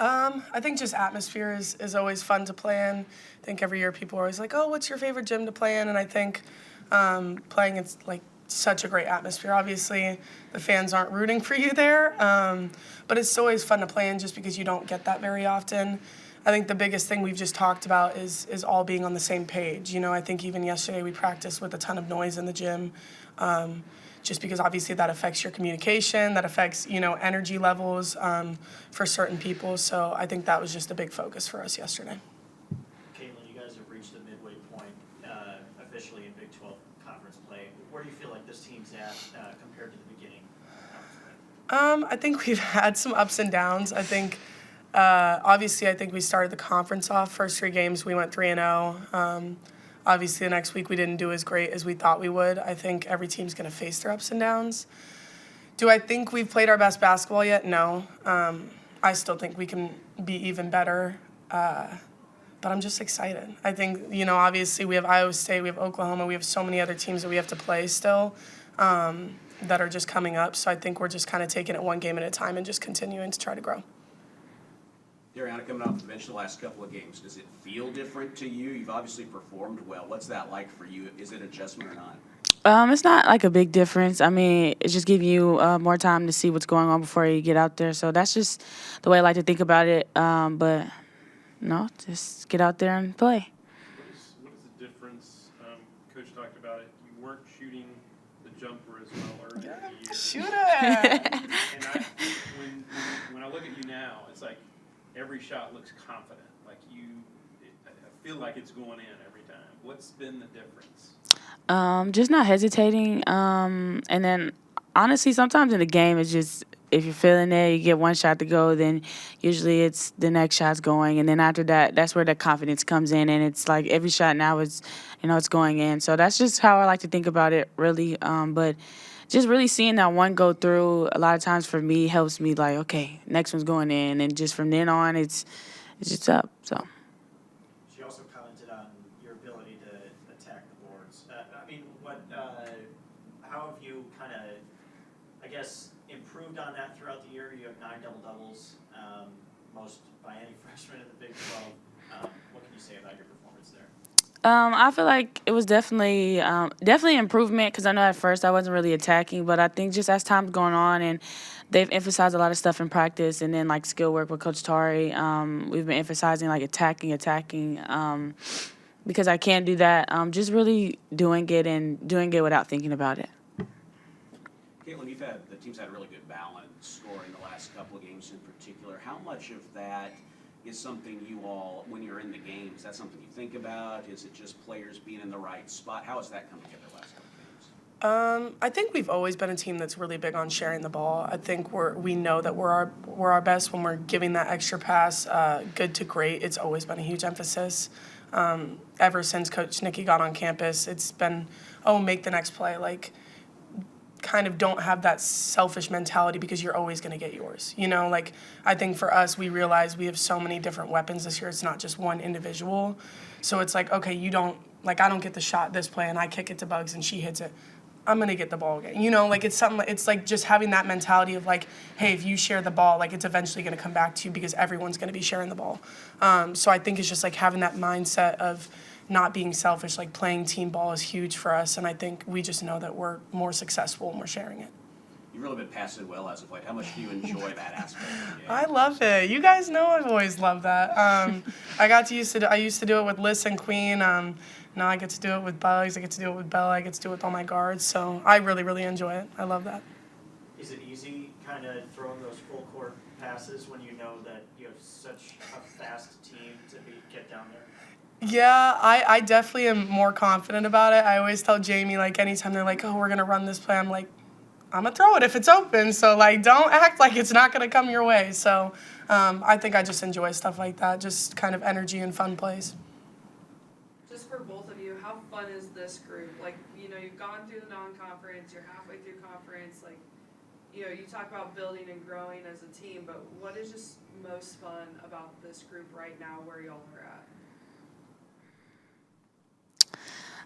I think just atmosphere is always fun to play in. I think every year people are always like, oh, what's your favorite gym to play in? And I think playing it's like such a great atmosphere. Obviously, the fans aren't rooting for you there, but it's always fun to play in just because you don't get that very often. I think the biggest thing we've just talked about is all being on the same page. You know, I think even yesterday we practiced with a ton of noise in the gym, just because obviously that affects your communication, that affects, you know, energy levels for certain people. So I think that was just a big focus for us yesterday. Caitlin, you guys have reached the midway point officially in Big 12 conference play. Where do you feel like this team's at compared to the beginning of conference play? I think we've had some ups and downs. I think, obviously, I think we started the conference off. First 3 games, we went 3-0. Obviously, the next week we didn't do as great as we thought we would. I think every team's going to face their ups and downs. Do I think we've played our best basketball yet? No. I still think we can be even better. But I'm just excited. I think, you know, obviously we have Iowa State, we have Oklahoma, we have so many other teams that we have to play still that are just coming up. So I think we're just kind of taking it one game at a time and just continuing to try to grow. Dariana, coming off the bench the last couple of games, does it feel different to you? You've obviously performed well. What's that like for you? Is it an adjustment or not? It's not like a big difference. I mean, it's just giving you more time to see what's going on before you get out there. So that's just the way I like to think about it. But no, just get out there and play. What is the difference? Coach talked about it. You weren't shooting the jumper as well earlier in the year. Shoot it! And when I look at you now, it's like every shot looks confident. Like I feel like it's going in every time. What's been the difference? Just not hesitating. And then honestly, sometimes in the game, it's just if you're feeling it, you get one shot to go, then usually it's the next shot's going. And then after that, that's where the confidence comes in. And it's like every shot now is, you know, it's going in. So that's just how I like to think about it, really. But just really seeing that one go through a lot of times for me helps me like, okay, next one's going in. And just from then on, it's just up. So. She also commented on your ability to attack the boards. I mean, how have you kind of, I guess, improved on that throughout the year? You have 9 double-doubles, most by any freshman in the Big 12. What can you say about your performance there? I feel like it was definitely improvement because I know at first I wasn't really attacking, but I think just as time's going on and they've emphasized a lot of stuff in practice and then like skill work with Coach Tari, we've been emphasizing like attacking, because I can't do that. Just really doing it without thinking about it. Caitlin, the team's had a really good balance scoring the last couple of games in particular. How much of that is something you all, when you're in the game, is that something you think about? Is it just players being in the right spot? How has that come together the last couple of games? I think we've always been a team that's really big on sharing the ball. I think we know that we're our best when we're giving that extra pass, good to great. It's always been a huge emphasis. Ever since Coach Nicky got on campus, it's been, make the next play. Like, kind of don't have that selfish mentality because you're always going to get yours. You know, like I think for us, we realize we have so many different weapons this year. It's not just one individual. So it's like, okay, I don't get the shot this play and I kick it to Bugs and she hits it. I'm going to get the ball again. You know, like it's like just having that mentality of like, hey, if you share the ball, like it's eventually going to come back to you because everyone's going to be sharing the ball. So I think it's just like having that mindset of not being selfish, like playing team ball is huge for us, and I think we just know that we're more successful when we're sharing it. You've really been passing well as of late. How much do you enjoy that aspect of the game? I love it. You guys know I've always loved that. I used to do it with Liz and Queen. Now I get to do it with Bugs. I get to do it with Bella. I get to do it with all my guards. So I really, really enjoy it. I love that. Is it easy kind of throwing those full court passes when you know that you have such a fast team to get down there? Yeah, I definitely am more confident about it. I always tell Jamie, like, anytime they're like, oh, we're going to run this play, I'm like, I'm going to throw it if it's open. So, like, don't act like it's not going to come your way. So I think I just enjoy stuff like that, just kind of energy and fun plays. Just for both of you, how fun is this group? Like, you know, you've gone through the non-conference, you're halfway through conference. Like, you know, you talk about building and growing as a team, but what is just most fun about this group right now where y'all are at?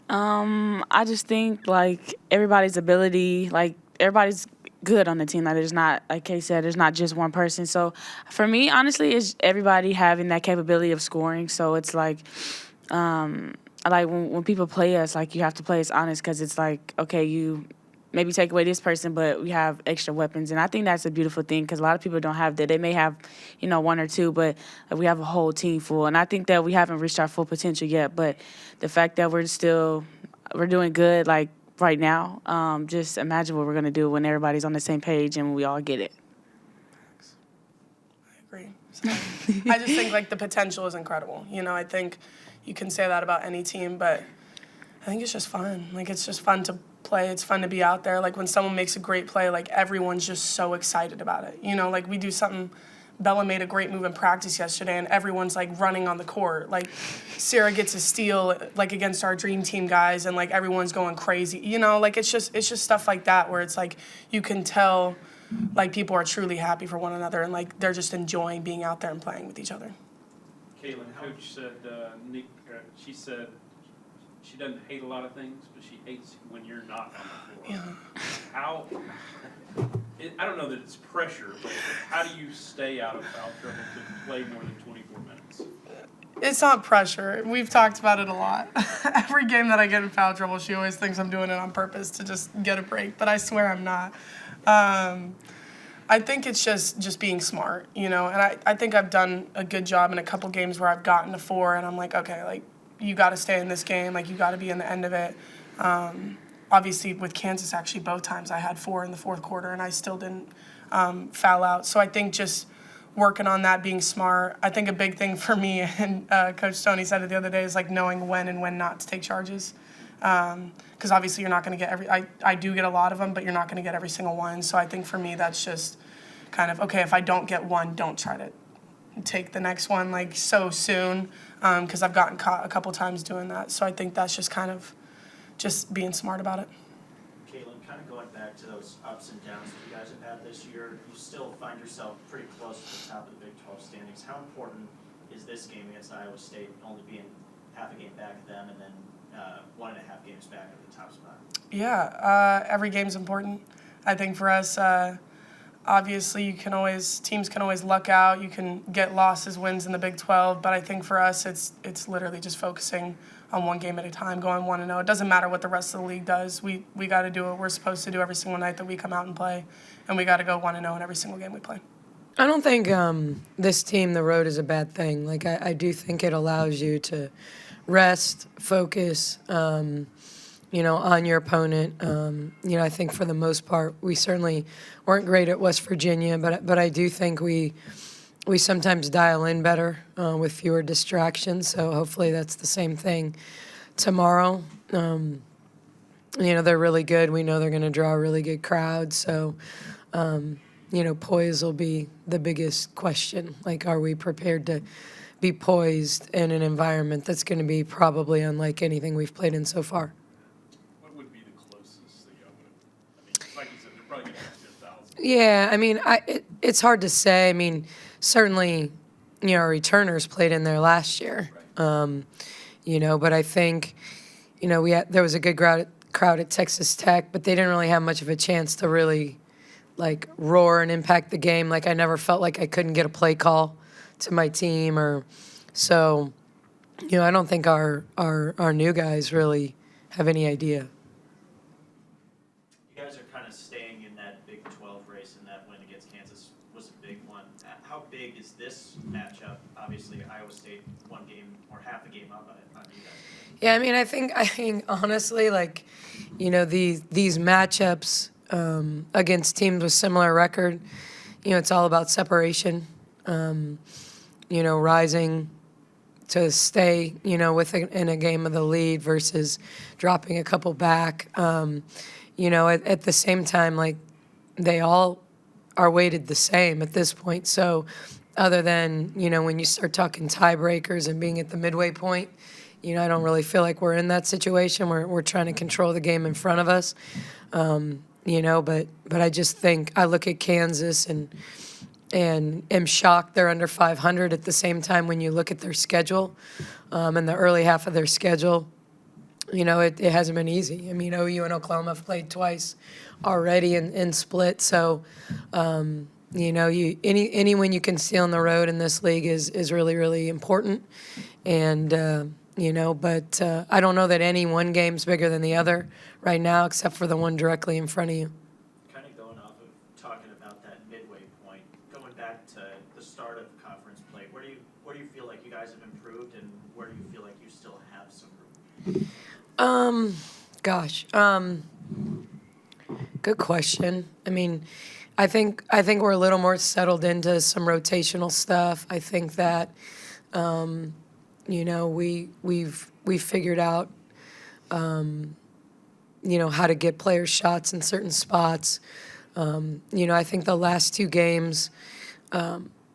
I just think like everybody's ability, like everybody's good on the team. Like there's not, like Kay said, there's not just one person. So for me, honestly, it's everybody having that capability of scoring. So it's like, like when people play us, like you have to play us honest because it's like, okay, you maybe take away this person, but we have extra weapons. And I think that's a beautiful thing because a lot of people don't have that. They may have, one or two, but we have a whole team full. And I think that we haven't reached our full potential yet. But the fact that we're doing good, like right now, just imagine what we're going to do when everybody's on the same page and we all get it. I agree. So, I just think like the potential is incredible. I think you can say that about any team, but I think it's just fun. Like it's just fun to play. It's fun to be out there. Like when someone makes a great play, like everyone's just so excited about it. Like we do something. Bella made a great move in practice yesterday, and everyone's like running on the court. Like Sarah gets a steal like against our dream team guys, and like everyone's going crazy. Like it's just stuff like that where it's like you can tell like people are truly happy for one another, and like they're just enjoying being out there and playing with each other. Caitlin, coach said, she said she doesn't hate a lot of things, but she hates when you're not on the floor. Yeah. I don't know that it's pressure, but how do you stay out of foul trouble to play more than 24 minutes? It's not pressure. We've talked about it a lot. Every game that I get in foul trouble, she always thinks I'm doing it on purpose to just get a break, but I swear I'm not. I think it's just being smart, and I think I've done a good job in a couple games where I've gotten to 4, and I'm like, okay, like, you got to stay in this game, like, you got to be in the end of it. Obviously, with Kansas, actually, both times I had 4 in the fourth quarter, and I still didn't foul out. So I think just working on that, being smart. I think a big thing for me, and Coach Stoney said it the other day, is, like, knowing when and when not to take charges. Because obviously you're not going to get I do get a lot of them, but you're not going to get every single one. So I think for me that's just kind of, okay, if I don't get one, don't try to take the next one like so soon, because I've gotten caught a couple times doing that. So I think that's just kind of just being smart about it. Caitlin, kind of going back to those ups and downs that you guys have had this year, you still find yourself pretty close to the top of the Big 12 standings. How important is this game against Iowa State, only being half a game back of them and then 1.5 games back at the top spot? Yeah, every game's important. I think for us, obviously teams can always luck out. You can get losses, wins in the Big 12, but I think for us it's literally just focusing on one game at a time, going 1-0. It doesn't matter what the rest of the league does. We got to do what we're supposed to do every single night that we come out and play, and we got to go 1-0 in every single game we play. I don't think this team, the road, is a bad thing. Like I do think it allows you to rest, focus, on your opponent. I think for the most part, we certainly weren't great at West Virginia, but I do think we sometimes dial in better with fewer distractions. So hopefully that's the same thing tomorrow. They're really good. We know they're going to draw a really good crowd. So, poise will be the biggest question. Like, are we prepared to be poised in an environment that's going to be probably unlike anything we've played in so far? What would be the closest that y'all would? Like you said, they're probably going to have 10,000. Yeah, it's hard to say. Certainly, our returners played in there last year. Right. But I think, there was a good crowd at Texas Tech, but they didn't really have much of a chance to really, like, roar and impact the game. Like, I never felt like I couldn't get a play call to my team, so I don't think our new guys really have any idea. You guys are kind of staying in that Big 12 race, and that win against Kansas was a big one. How big is this matchup? Obviously, Iowa State one game or half a game up on you guys. Yeah, I think honestly, like, these matchups against teams with similar record, it's all about separation. Rising to stay, in a game of the lead versus dropping a couple back. At the same time, like, they all are weighted the same at this point. So other than, when you start talking tiebreakers and being at the midway point, I don't really feel like we're in that situation. We're trying to control the game in front of us. But I just think I look at Kansas and am shocked they're under 500 at the same time when you look at their schedule, and the early half of their schedule. it hasn't been easy. I mean, OU and Oklahoma have played twice already in split, so any win you can steal on the road in this league is really, really important. And but I don't know that any one game's bigger than the other right now, except for the one directly in front of you. Kind of going off of talking about that midway point, going back to the start of conference play, where do you feel like you guys have improved, and where do you feel like you still have some room? Good question. I mean, I think we're a little more settled into some rotational stuff. I think that we've figured out how to get players shots in certain spots. I think the last two games,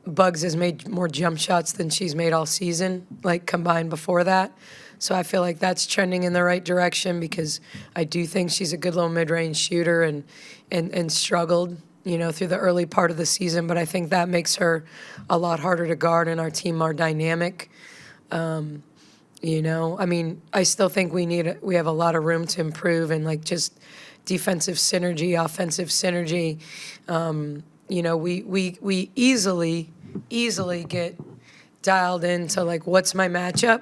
Bugs has made more jump shots than she's made all season, like combined before that. So I feel like that's trending in the right direction, because I do think she's a good little mid-range shooter and struggled, through the early part of the season. But I think that makes her a lot harder to guard and our team more dynamic. I mean, I still think we have a lot of room to improve, and like just defensive synergy, offensive synergy. We easily get dialed into like, what's my matchup?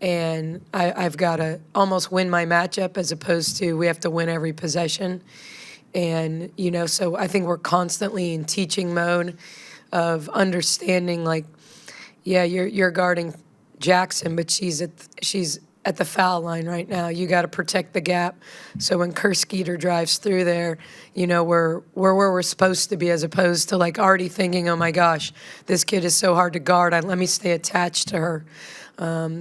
And I've got to almost win my matchup, as opposed to we have to win every possession. And, so I think we're constantly in teaching mode of understanding, like, yeah, you're guarding Jackson, but she's at the foul line right now. You got to protect the gap. So when Kerskeeter drives through there, we're where we're supposed to be, as opposed to like already thinking, oh my gosh, this kid is so hard to guard. Let me stay attached to her.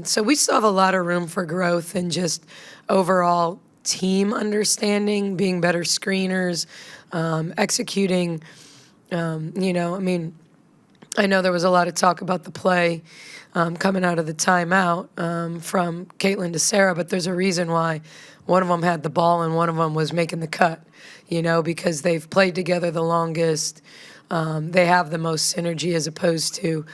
So we still have a lot of room for growth and just overall team understanding, being better screeners, executing. I mean, I know there was a lot of talk about the play coming out of the timeout from Caitlin to Sarah, but there's a reason why one of them had the ball and one of them was making the cut, because they've played together the longest. They have the most synergy, as opposed to,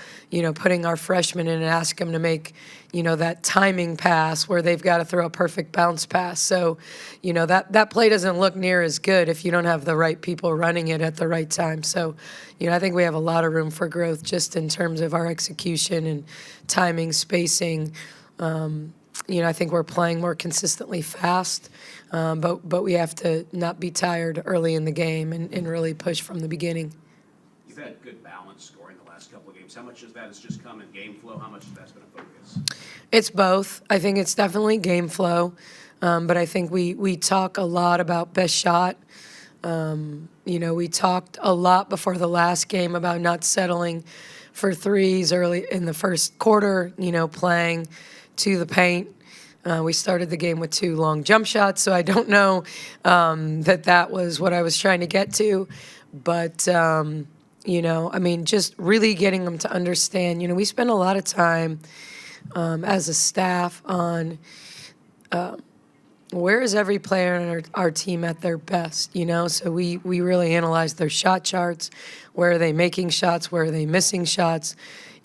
putting our freshmen in and ask them to make, that timing pass where they've got to throw a perfect bounce pass. So, that play doesn't look near as good if you don't have the right people running it at the right time. So, I think we have a lot of room for growth just in terms of our execution and timing, spacing. I think we're playing more consistently fast, but we have to not be tired early in the game and really push from the beginning. You've had good balance scoring the last couple of games. How much of that has just come in game flow? How much of that's been a focus? It's both. I think it's definitely game flow, but I think we talk a lot about best shot. We talked a lot before the last game about not settling for threes early in the first quarter, playing to the paint. We started the game with 2 long jump shots, so I don't know that was what I was trying to get to. But, I mean, just really getting them to understand, we spend a lot of time as a staff on where is every player on our team at their best, So we really analyze their shot charts. Where are they making shots? Where are they missing shots?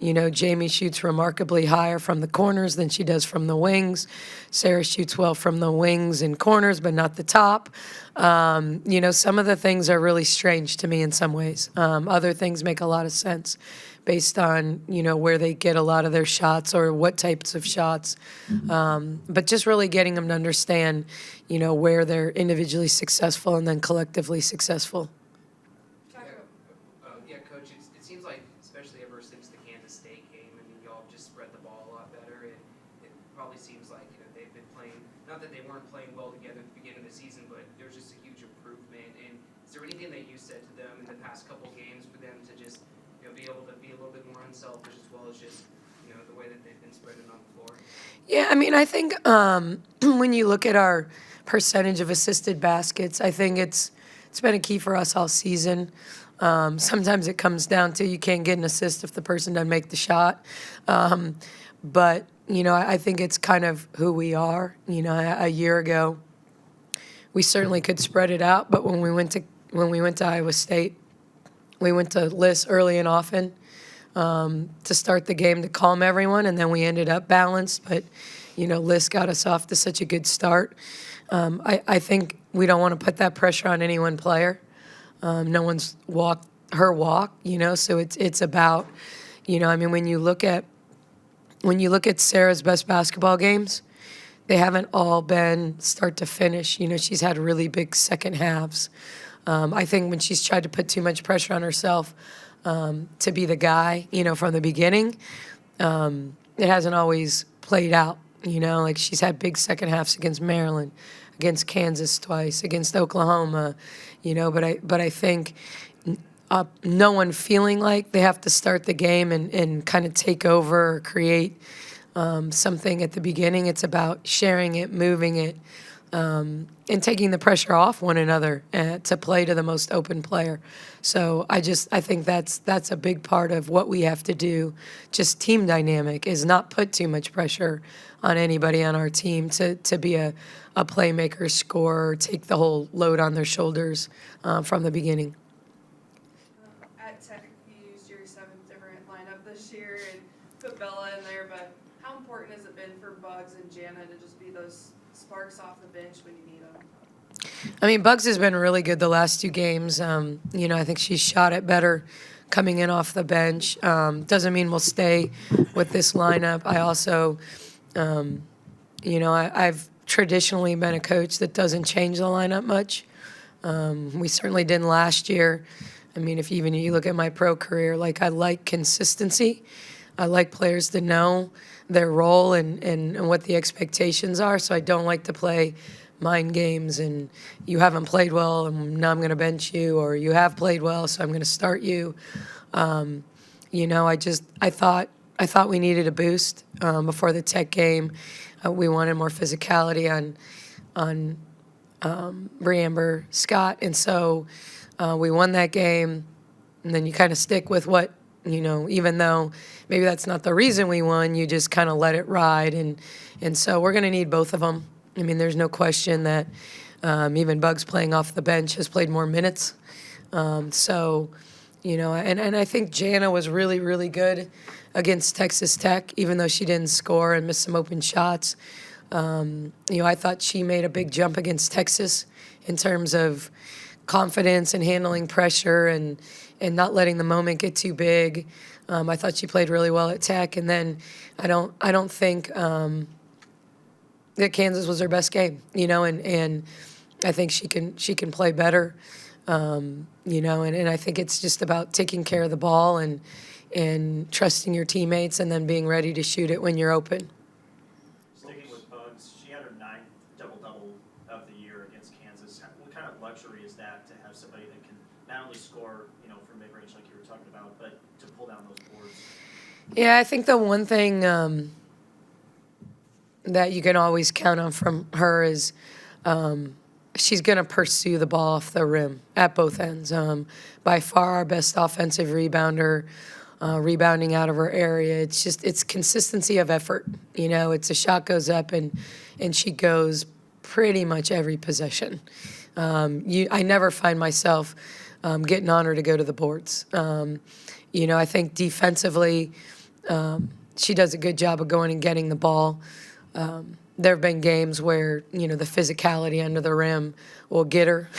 Jamie shoots remarkably higher from the corners than she does from the wings. Sarah shoots well from the wings and corners, but not the top. Some of the things are really strange to me in some ways. Other things make a lot of sense based on, where they get a lot of their shots or what types of shots. But just really getting them to understand, where they're individually successful and then collectively successful. Yeah, Coach, it seems like, especially ever since the Kansas State game, I mean, y'all have just spread the ball a lot better. It probably seems like, they've been playing, not that they weren't playing well together at the beginning of the season, but there's just a huge improvement. And is there anything that you said to them in the past couple games for them to just, be able to be a little bit more unselfish, as well as just, the way that they've been spreading on the floor? Yeah, I mean, I think when you look at our percentage of assisted baskets, I think it's been a key for us all season. Sometimes it comes down to you can't get an assist if the person doesn't make the shot. But, I think it's kind of who we are. A year ago, we certainly could spread it out, but when we went to Iowa State, we went to Liz early and often to start the game to calm everyone, and then we ended up balanced. But, Liz got us off to such a good start. I think we don't want to put that pressure on any one player. No one's walked her walk, so it's about, when you look at Sarah's best basketball games, they haven't all been start to finish. She's had really big second halves. I think when she's tried to put too much pressure on herself to be the guy, from the beginning, it hasn't always played out. Like she's had big second halves against Maryland, against Kansas twice, against Oklahoma, but I think no one feeling like they have to start the game and kind of take over or create something at the beginning. It's about sharing it, moving it, and taking the pressure off one another to play to the most open player. So I think that's a big part of what we have to do. Just team dynamic is not put too much pressure on anybody on our team to be a playmaker, scorer, take the whole load on their shoulders from the beginning. At Tech, you used your 7th different lineup this year and put Bella in there, but how important has it been for Bugs and Jana to just be those sparks off the bench when you need them? I mean, Bugs has been really good the last 2 games. I think she's shot it better coming in off the bench. Doesn't mean we'll stay with this lineup. I also, I've traditionally been a coach that doesn't change the lineup much. We certainly didn't last year. I mean, if even you look at my pro career, I like consistency. I like players to know their role and what the expectations are. So I don't like to play mind games and you haven't played well and now I'm going to bench you, or you have played well so I'm going to start you. I thought we needed a boost before the Tech game. We wanted more physicality on Breamber Scott, and so we won that game. And then you kind of stick with what, even though maybe that's not the reason we won, you just kind of let it ride. And so we're going to need both of them. I mean, there's no question that even Bugs playing off the bench has played more minutes. And I think Jana was really, really good against Texas Tech, even though she didn't score and missed some open shots. I thought she made a big jump against Texas in terms of confidence and handling pressure and not letting the moment get too big. I thought she played really well at Tech, and then I don't think that Kansas was her best game, and I think she can play better, and I think it's just about taking care of the ball and trusting your teammates and then being ready to shoot it when you're open. Sticking with Bugs, she had her 9th double-double of the year against Kansas. What kind of luxury is that to have somebody that can not only score, from mid-range like you were talking about, but to pull down those boards? Yeah, I think the one thing that you can always count on from her is she's going to pursue the ball off the rim at both ends. By far our best offensive rebounder, rebounding out of her area. It's consistency of effort. It's a shot goes up and she goes pretty much every possession. I never find myself getting on her to go to the boards. I think defensively she does a good job of going and getting the ball. There have been games where, the physicality under the rim will get her,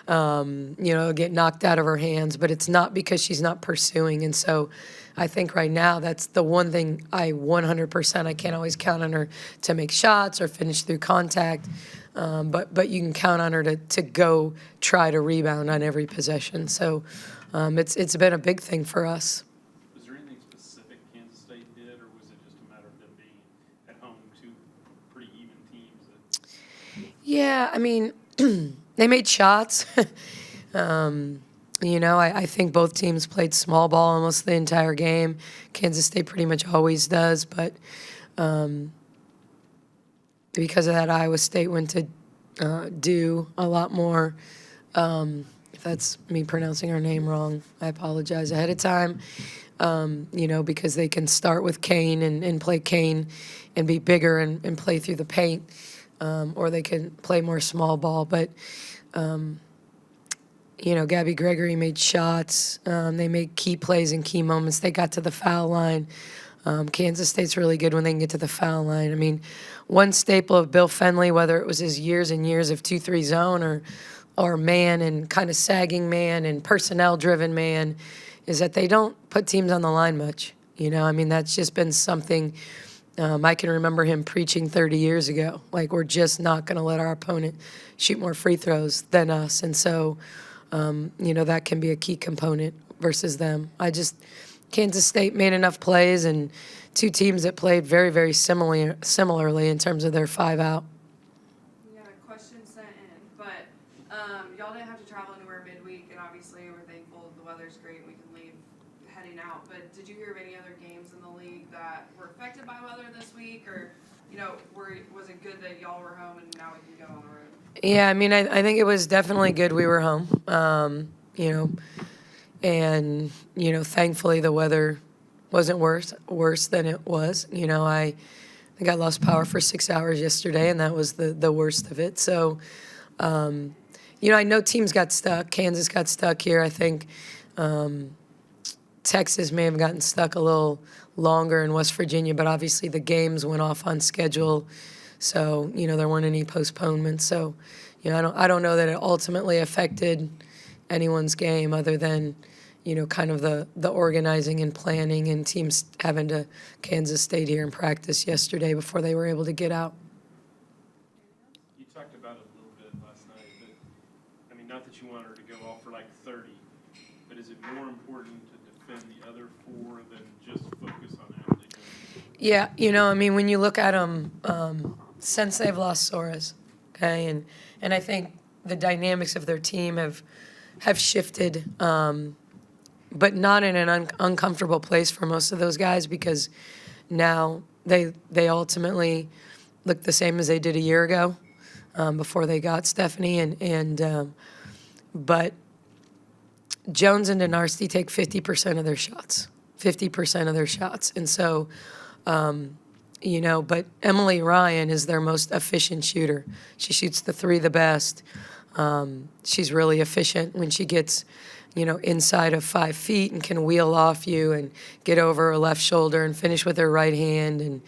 get knocked out of her hands, but it's not because she's not pursuing. And so I think right now that's the one thing I can't always count on her to make shots or finish through contact, but you can count on her to go try to rebound on every possession. So it's been a big thing for us. Was there anything specific Kansas State did, or was it just a matter of them being at home two pretty even teams? Yeah, I mean, they made shots. I think both teams played small ball almost the entire game. Kansas State pretty much always does, but because of that, Iowa State went to do a lot more. If that's me pronouncing her name wrong, I apologize ahead of time. Because they can start with Kane and play Kane and be bigger and play through the paint, or they can play more small ball. But, Gabby Gregory made shots. They made key plays in key moments. They got to the foul line. Kansas State's really good when they can get to the foul line. I mean, one staple of Bill Fenley, whether it was his years and years of 2-3 zone or man and kind of sagging man and personnel-driven man, is that they don't put teams on the line much. I mean, that's just been something I can remember him preaching 30 years ago. Like, we're just not going to let our opponent shoot more free throws than us. And so, that can be a key component versus them. Kansas State made enough plays, and two teams that played very, very similarly in terms of their 5-out. We got a question sent in, but y'all didn't have to travel anywhere midweek, and obviously we're thankful the weather's great and we can leave heading out. But did you hear of any other games in the league that were affected by weather this week, or was it good that y'all were home and now we can go on the road? Yeah, I mean, I think it was definitely good we were home. And thankfully the weather wasn't worse than it was. I think I lost power for 6 hours yesterday, and that was the worst of it. So, I know teams got stuck. Kansas got stuck here. I think Texas may have gotten stuck a little longer in West Virginia, but obviously the games went off on schedule. So, there weren't any postponements. So, I don't know that it ultimately affected anyone's game other than, kind of the organizing and planning and teams having to Kansas State here and practice yesterday before they were able to get out. You talked about it a little bit last night, but, I mean, not that you want her to go off for like 30, but is it more important to defend the other 4 than just focus on Ashley Jones? Yeah, I mean, when you look at them, since they've lost Soares, okay, and I think the dynamics of their team have shifted, but not in an uncomfortable place for most of those guys, because now they ultimately look the same as they did a year ago, before they got Stephanie, but Jones and Denarski take 50% of their shots, 50% of their shots, and so. But Emily Ryan is their most efficient shooter. She shoots the 3 the best. She's really efficient when she gets, inside of 5 feet and can wheel off you and get over her left shoulder and finish with her right hand. And,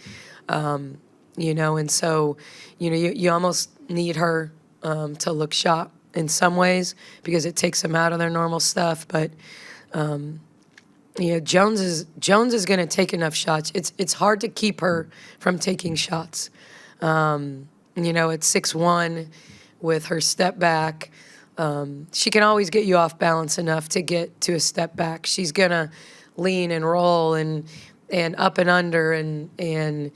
and so, you almost need her to look sharp in some ways because it takes them out of their normal stuff. But, Jones is going to take enough shots. It's hard to keep her from taking shots. At 6'1", with her step back, she can always get you off balance enough to get to a step back. She's gonna lean and roll and up and under and end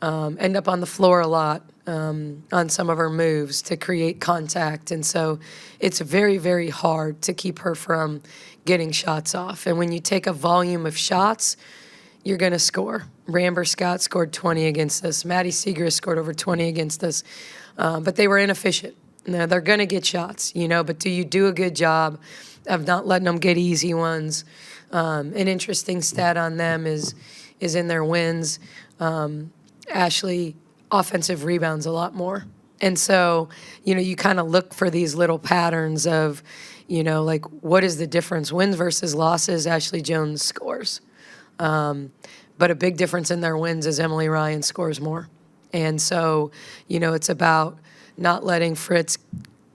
up on the floor a lot on some of her moves to create contact. And so it's very, very hard to keep her from getting shots off. And when you take a volume of shots, you're going to score. Ramber Scott scored 20 against us. Maddie Seeger scored over 20 against us. But they were inefficient. Now, they're going to get shots, but do you do a good job of not letting them get easy ones? An interesting stat on them is in their wins. Ashley offensive rebounds a lot more. And so, you kind of look for these little patterns of, like, what is the difference? Wins versus losses, Ashley Jones scores. But a big difference in their wins is Emily Ryan scores more. And so, it's about not letting Fritz,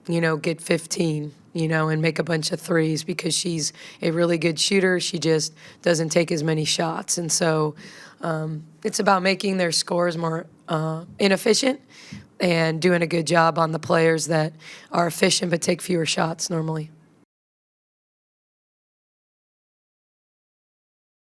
get 15, and make a bunch of threes because she's a really good shooter. She just doesn't take as many shots. And so it's about making their scores more inefficient and doing a good job on the players that are efficient but take fewer shots normally.